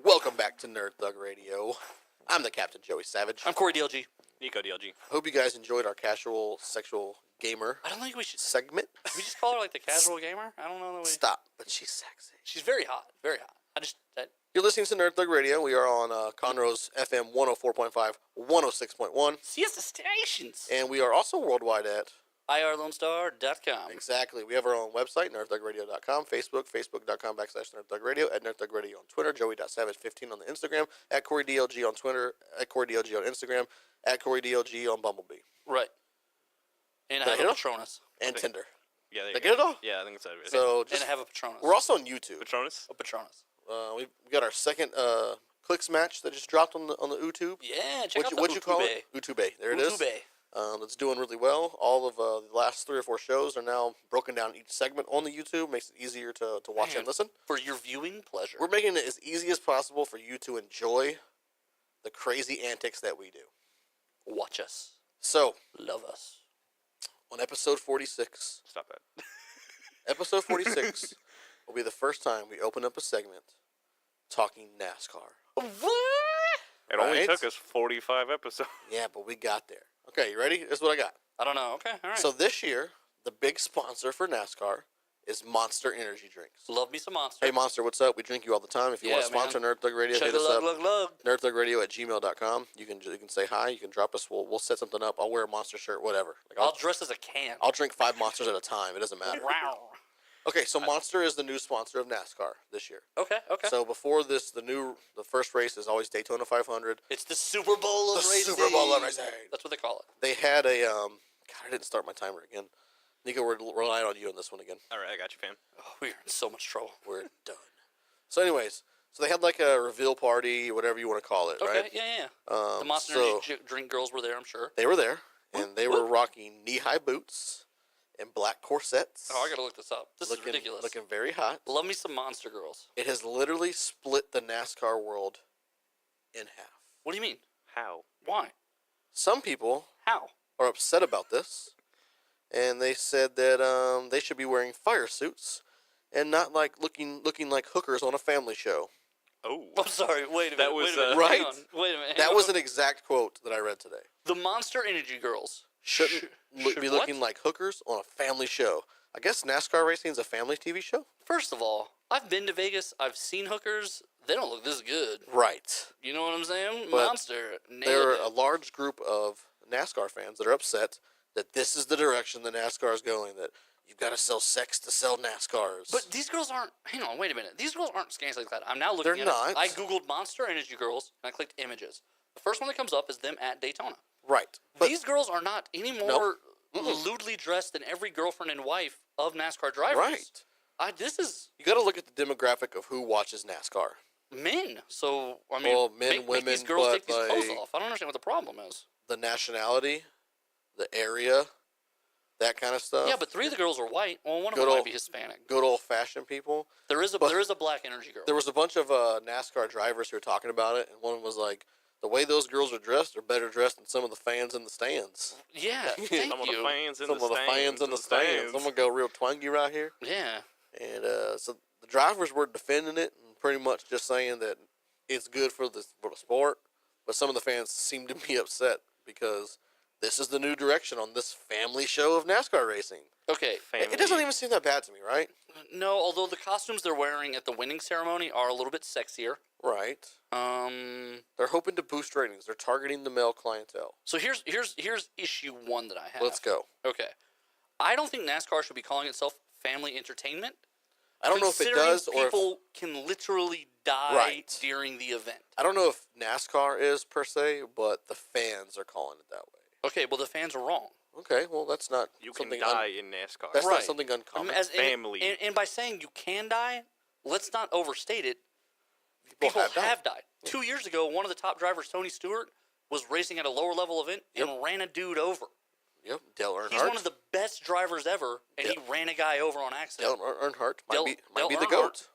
Welcome back to Nerd Thug Radio. I'm the Captain Joey Savage. I'm Corey DLG. Nico DLG. Hope you guys enjoyed our casual sexual gamer I don't think we should. segment. Should we just call her like the casual gamer? I don't know. That we... Stop, but she's sexy. She's very hot. Very hot. You're listening to Nerd Thug Radio. We are on Conroe's FM 104.5, 106.1. Siesta stations. And we are also worldwide at... IRLoneStar.com. Exactly. We have our own website, nerdthugradio.com, Facebook, facebook.com/nerdthugradio, at nerdthugradio on Twitter, joey.savage15 on the Instagram, at CoreyDLG on Twitter, at CoreyDLG on Instagram, at CoreyDLG on Bumblebee. Right. And I have a Patronus. And Tinder. Yeah, Did I get it all? Yeah, I think so. So And I have a Patronus. we're also on YouTube. Patronus? A Patronus. We got our second clicks match that just dropped on the YouTube. Yeah, check out the What'd you call it? YouTube. There it is. It's doing really well. All of the last 3 or 4 shows are now broken down each segment on the YouTube. Makes it easier to watch and listen. For your viewing pleasure. We're making it as easy as possible for you to enjoy the crazy antics that we do. Watch us. So, Love us. on episode 46, Stop that. episode 46 will be the first time we open up a segment talking NASCAR. What? It only Right? took us 45 episodes. Yeah, but we got there. Okay, you ready? This is what I got. I don't know. Okay, all right. So this year, the big sponsor for NASCAR is Monster Energy Drinks. Love me some Monster. Hey, Monster, what's up? We drink you all the time. If you want to sponsor Nerd Thug Radio, hit us up. nerdthugradio@gmail.com. You can say hi. You can drop us. We'll set something up. I'll wear a Monster shirt, whatever. Like, I'll dress as a can. I'll drink 5 Monsters at a time. It doesn't matter. Wow. Okay, so Monster is the new sponsor of NASCAR this year. Okay. So before this, the first race is always Daytona 500. It's the Super Bowl of racing. Super Bowl of racing. That's what they call it. They had a God, I didn't start my timer again. Nico, we're relying on you on this one again. All right, I got you, fam. Oh, we're in so much trouble. We're done. So anyways, they had like a reveal party, whatever you want to call it, Okay, right? yeah. The Monster Energy drink girls were there, I'm sure. They were there, and they were rocking knee-high boots and black corsets. Oh, I gotta look this up. This is ridiculous. Looking very hot. Love me some Monster girls. It has literally split the NASCAR world in half. What do you mean? How? Why? Some people How? are upset about this, and they said that they should be wearing fire suits and not like looking like hookers on a family show. Oh. I'm sorry. Wait a minute. That was, wait a minute. right? Hang on. Wait a minute. That was an exact quote that I read today. The Monster Energy girls Shouldn't be looking like hookers on a family show. I guess NASCAR racing is a family TV show? First of all, I've been to Vegas. I've seen hookers. They don't look this good. Right. You know what I'm saying? But Monster. There are Nailed a it. large group of NASCAR fans that are upset that this is the direction the NASCAR is going, that you've got to sell sex to sell NASCARs. But these girls aren't. Hang on. Wait a minute. These girls aren't scantily clad. I'm now looking They're at not. it. I googled Monster Energy girls and I clicked images. The first one that comes up is them at Daytona. Right. But These girls are not any more lewdly dressed than every girlfriend and wife of NASCAR drivers. Right. This is you got to look at the demographic of who watches NASCAR. men. So, I mean, Well, men, make women, these girls but take these clothes like- off. I don't understand what the problem is. The nationality, the area, that kind of stuff. Yeah, but 3 of the girls are white. Well, one of them Good might old- be Hispanic. Good old-fashioned people. There is a black energy girl. There was a bunch of NASCAR drivers who were talking about it, and one was like, the way those girls are dressed are better dressed than some of the fans in the stands. Yeah, thank Some of you. the fans in Some the of the stands. fans in the stands. I'm going to go real twangy right here. Yeah. And so the drivers were defending it and pretty much just saying that it's good for the sport. But some of the fans seem to be upset because this is the new direction on this family show of NASCAR racing. Okay. It doesn't even seem that bad to me, right? No, although the costumes they're wearing at the winning ceremony are a little bit sexier. Right. They're hoping to boost ratings. They're targeting the male clientele. So here's issue 1 that I have. Let's go. Okay. I don't think NASCAR should be calling itself family entertainment. I don't know if it does or if, people can literally die Right. during the event. I don't know if NASCAR is per se, but the fans are calling it that way. Okay, well the fans are wrong. Okay, well that's not You can something die in NASCAR. that's Right. not something uncommon. Family. And by saying you can die, let's not overstate it. People People have died. have died. 2 years ago, one of the top drivers, Tony Stewart, was racing at a lower level event and ran a dude over. Yep, Dale Earnhardt. He's one of the best drivers ever, and he ran a guy over on accident. Dale Earnhardt might Dale- be Dale the Earnhardt. GOAT.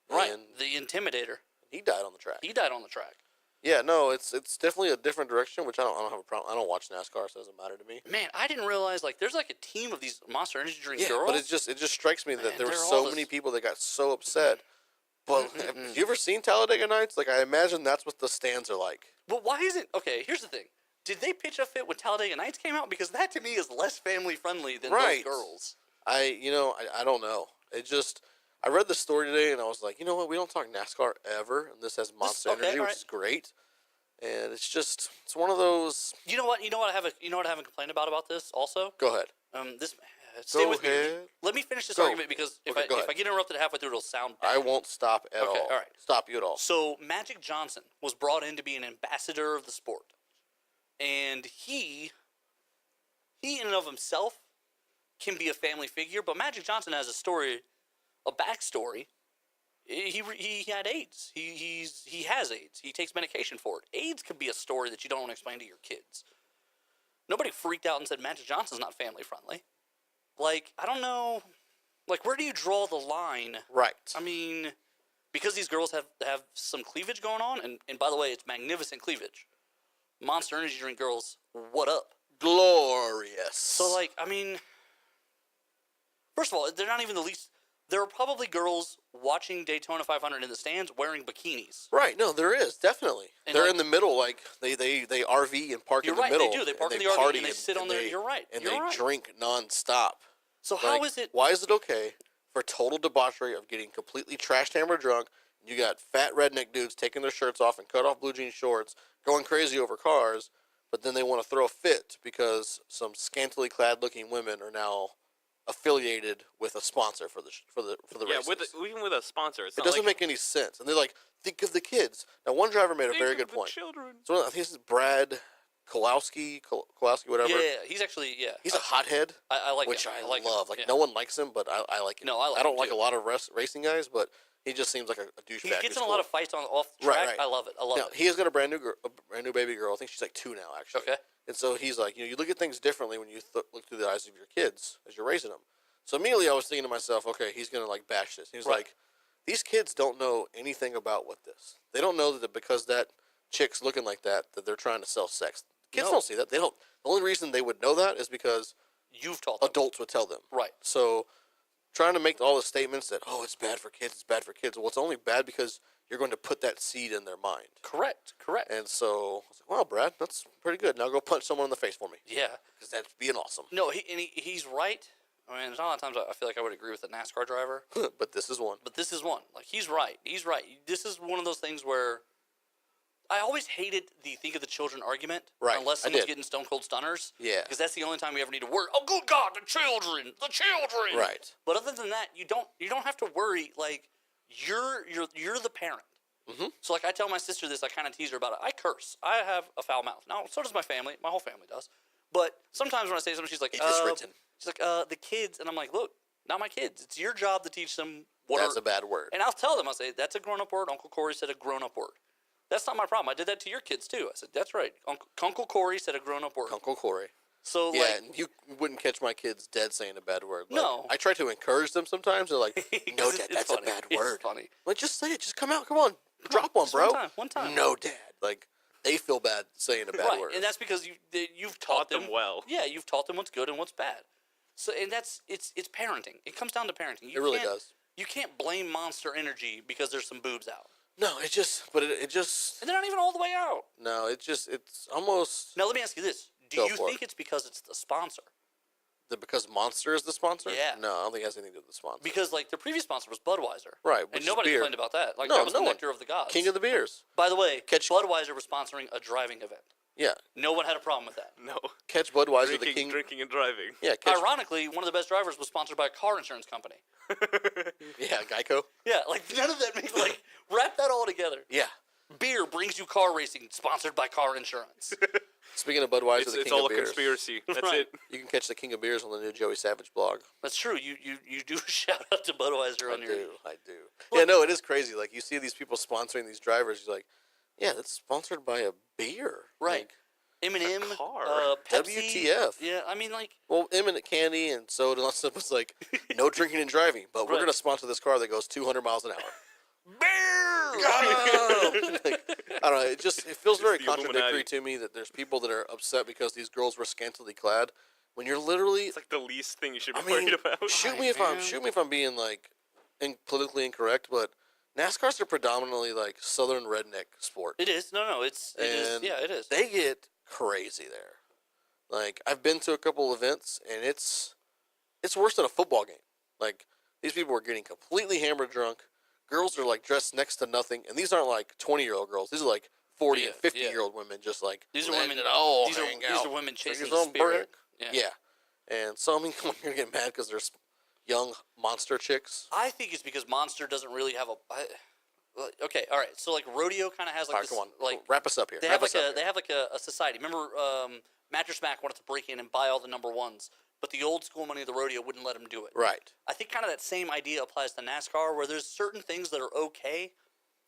Right, And the Intimidator. he died on the track. He died on the track. Yeah, no, it's definitely a different direction, which I don't have a problem. I don't watch NASCAR, so it doesn't matter to me. Man, I didn't realize there's like a team of these Monster Energy drink Yeah, girls. but it just strikes me that Man, there were they're so all many this- people that got so upset. But have you ever seen Talladega Nights? Like, I imagine that's what the stands are like. But why isn't okay? Here's the thing: did they pitch a fit when Talladega Nights came out? Because that to me is less family friendly than Right. those girls. I don't know. I read the story today and I was like, you know what? We don't talk NASCAR ever, and this has Monster okay, Energy, which alright. is great. And it's one of those. You know what? I haven't complained about this also. Go ahead. This stay Go with me. ahead. Let me finish this Go. argument because Okay, go if ahead. I get interrupted halfway through, it'll sound bad. I won't stop at all. Okay, all right. Stop you at all. So Magic Johnson was brought in to be an ambassador of the sport, and he in and of himself can be a family figure. But Magic Johnson has a backstory. He had AIDS. He has AIDS. He takes medication for it. AIDS could be a story that you don't want to explain to your kids. Nobody freaked out and said Magic Johnson's not family friendly. Like, I don't know. Like, where do you draw the line? Right. I mean, because these girls have some cleavage going on, and by the way, it's magnificent cleavage. Monster Energy drink girls, what up? Glorious. So, like, I mean, first of all, they're not even the least. There are probably girls watching Daytona 500 in the stands wearing bikinis. Right. No, there is definitely. And They're like- in the middle, like they RV and park You're in the right, middle. they do. They park in and the RV party and they sit on and there. You're right. And You're they right. drink nonstop. So how Like, is it? Why is it okay for total debauchery of getting completely trashed, hammered, drunk? You got fat redneck dudes taking their shirts off and cut off blue jean shorts, going crazy over cars, but then they want to throw a fit because some scantily clad looking women are now affiliated with a sponsor for the Yeah, races. even with a sponsor, it's It not doesn't like, make any sense. And they're like, think of the kids. Now, one driver made a think very of good the point. Children. So I think this is Brad Kowalski, whatever. Yeah, he's actually He's a hothead, I like which him. I like love. him. Like, Yeah. no one likes him, but I like him. No, I like I don't him, like too. a lot of racing guys, but he just seems like a douchebag. He gets who's in a cool. lot of fights off the Right, track. right. I love it. I love Now, it. he has got a brand new baby girl. I think she's like 2 now, actually. Okay. And so he's like, you look at things differently when you look through the eyes of your kids as you're raising them. So immediately I was thinking to myself, okay, he's gonna like bash this. He was Right. like, these kids don't know anything about what this. They don't know that because that chick's looking like that they're trying to sell sex. Kids No. don't see that. They don't. The only reason they would know that is because You've taught them. adults would tell them. Right. So trying to make all the statements that, oh, it's bad for kids, it's bad for kids. Well, it's only bad because you're going to put that seed in their mind. Correct. And so I was like, wow, Brad, that's pretty good. Now go punch someone in the face for me. Yeah. Because that's being awesome. No, he's right. I mean, there's not a lot of times I feel like I would agree with a NASCAR driver, But this is one. but this is one. Like, he's right. He's right. This is one of those things where I always hated the think of the children argument. Right, Unless I someone's did. getting stone cold stunners. Yeah. Because that's the only time we ever need to worry. Oh, good God, the children. Right. But other than that, you don't have to worry. Like, you're the parent. Mhm. So like I tell my sister this, I kind of tease her about it. I curse. I have a foul mouth. Now so does my family. My whole family does. But sometimes when I say something, she's like, It is written. She's like, the kids, and I'm like, look, not my kids. It's your job to teach them what. That's a bad word. And I'll tell them. I'll say that's a grown up word. Uncle Corey said a grown up word. That's not my problem. I did that to your kids too. I said that's right. Uncle Corey said a grown up word. Uncle Corey. So Yeah, like, and you wouldn't catch my kids dead saying a bad word. Like, No. I try to encourage them sometimes. They're like, no, 'cause Dad, it's that's funny. a bad It's word. funny. Like, just say it. Just come out. Come on. Drop one, Just bro. one time. No, Dad. Like, they feel bad saying a bad Right, word. and that's because you've Taught them well. Yeah, you've taught them what's good and what's bad. So, and it's parenting. It comes down to parenting. It really does. You can't blame Monster Energy because there's some boobs out, No, it just, and they're not even all the way out. no, it's almost Now, let me ask you this: Do Go you for think it's because it's the sponsor? because Monster is the sponsor. Yeah. No, I don't think it has anything to do with the sponsor. Because like the previous sponsor was Budweiser, Right, which and is nobody beer. complained about that. Like No, that was no the one. nectar of the gods. King of the beers. By the way, Catch- Budweiser was sponsoring a driving event. Yeah, No one had a problem with that. No. catch Budweiser, the king. Drinking and driving. Yeah, catch. Ironically, one of the best drivers was sponsored by a car insurance company. Yeah, Geico. Yeah, like none of that makes like wrap that all together. Yeah. Beer brings you car racing, sponsored by car insurance. Speaking of Budweiser, It's, the it's king all of a beers. conspiracy. That's Right. it. You can catch the king of beers on the new Joey Savage blog. That's true. You do shout out to Budweiser on your. I do. Yeah, no, it is crazy. Like, you see these people sponsoring these drivers. You're like, yeah, that's sponsored by a beer. Right. Like, M&M, car. Pepsi. WTF. Yeah, I mean like well, M&M candy and soda and all that stuff was like, no drinking and driving, but we're Right. going to sponsor this car that goes 200 miles an hour. beer. Like, I don't know. It feels very the contradictory Illuminati. to me that there's people that are upset because these girls were scantily clad when you're literally. It's like the least thing you should be I mean, worried about. shoot Right, me if man. I'm politically incorrect, but NASCAR's a predominantly like southern redneck sport. It is. No, it is. And Yeah, it is. They get crazy there. Like I've been to a couple events, and it's worse than a football game. Like these people are getting completely hammered drunk. Girls are like dressed next to nothing, and these aren't like 20-year-old girls. These are like 40 and 50-year-old women, just like These are letting women. it all These hang are out. women chasing Fingers the on spirit. brick. Yeah. And so I mean, you're gonna get mad because there's young monster chicks. I think it's because Monster doesn't really have a. Okay, all right. So like rodeo kind of has like All right, this, come on, like wrap us up here. they Wrap have us like up a they here. have like a society. Remember, Mattress Mac wanted to break in and buy all the number ones, but the old school money of the rodeo wouldn't let him do it. Right. I think kind of that same idea applies to NASCAR, where there's certain things that are okay,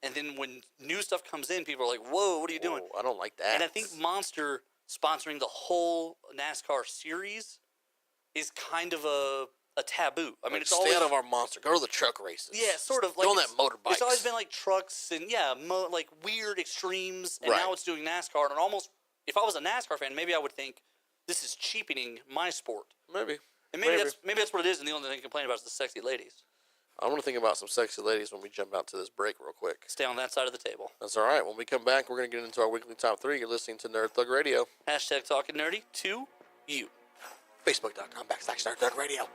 and then when new stuff comes in, people are like, "Whoa, what are you doing?" Whoa, I don't like that. And I think Monster sponsoring the whole NASCAR series is kind of a taboo. I mean, like, it's stay always out of our monster. Go to the truck races. yeah, sort of like go on that it's- motorbike. It's always been like trucks and like weird extremes, and Right. now it's doing NASCAR. And almost, if I was a NASCAR fan, maybe I would think this is cheapening my sport. maybe. And maybe that's what it is. And the only thing to complain about is the sexy ladies. I want to think about some sexy ladies when we jump out to this break real quick. Stay on that side of the table. That's all right. When we come back, we're going to get into our weekly top 3. You're listening to Nerd Thug Radio. Hashtag talking nerdy to you. Facebook.com/Nerd Thug Radio.